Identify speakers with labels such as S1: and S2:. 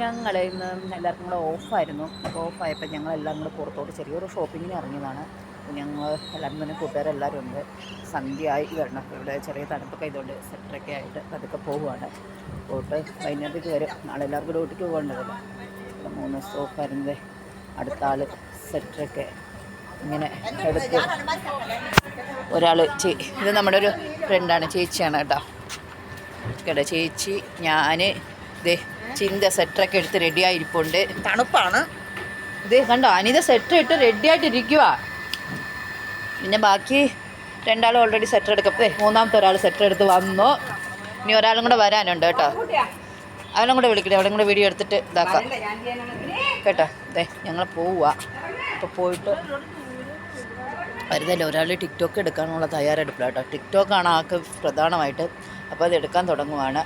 S1: ഞങ്ങൾ ഇന്ന് എല്ലാവർക്കും കൂടെ ഓഫായിരുന്നു. അപ്പോൾ ഓഫായപ്പോൾ ഞങ്ങളെല്ലാം കൂടെ പുറത്തോട്ട് ചെറിയൊരു ഷോപ്പിങ്ങിന് ഇറങ്ങിയതാണ്. ഞങ്ങൾ എല്ലാവരും തന്നെ കൂട്ടുകാരെല്ലാവരും ഉണ്ട്. സന്ധ്യ ആയി വരണം. ഇവിടെ ചെറിയ തണുപ്പൊക്കെ ഇതുകൊണ്ട് സെറ്ററൊക്കെ ആയിട്ട് അതൊക്കെ പോവുകയാണ്. പോയിട്ട് വൈകുന്നേരത്തേക്ക് വരും. നാളെ എല്ലാവർക്കും ഡ്യൂട്ടിക്ക് പോകേണ്ടതല്ലോ. ഇവിടെ 3 ദിവസം ഓഫായിരുന്നത്. അടുത്ത ആൾ സെറ്ററൊക്കെ ഇങ്ങനെ എടുത്ത് ഒരാൾ ഇത് നമ്മുടെ ഒരു ഫ്രണ്ടാണ്, ചേച്ചിയാണ് കേട്ടോ. കേട്ടോ ചേച്ചി ഞാൻ ഇതേ ചിന്ത സെറ്ററൊക്കെ എടുത്ത് റെഡിയായിരിപ്പുണ്ട്. തണുപ്പാണ്. ഇത് കണ്ടോ, അനിത സെറ്റർ ഇട്ട് റെഡിയായിട്ടിരിക്കുക. പിന്നെ ബാക്കി 2 ആൾ ഓൾറെഡി സെറ്റർ എടുക്കപ്പേ, 3ാമത്തെ ഒരാൾ സെറ്റർ എടുത്ത് വന്നു. ഇനി ഒരാളും കൂടെ വരാനുണ്ട് കേട്ടോ. അവനും കൂടെ വിളിക്കട്ടെ, അവനും കൂടെ വീഡിയോ എടുത്തിട്ട് ഇതാക്കാം കേട്ടോ. അതെ ഞങ്ങൾ പോവുക. അപ്പോൾ പോയിട്ട് വരുന്നല്ലോ. ഒരാൾ ടിക്ടോക്ക് എടുക്കാനുള്ള തയ്യാറെടുപ്പില്ല കേട്ടോ. ടിക്ടോക്കാണ് ആൾക്ക് പ്രധാനമായിട്ട്. അപ്പോൾ അത് എടുക്കാൻ തുടങ്ങുവാണ്.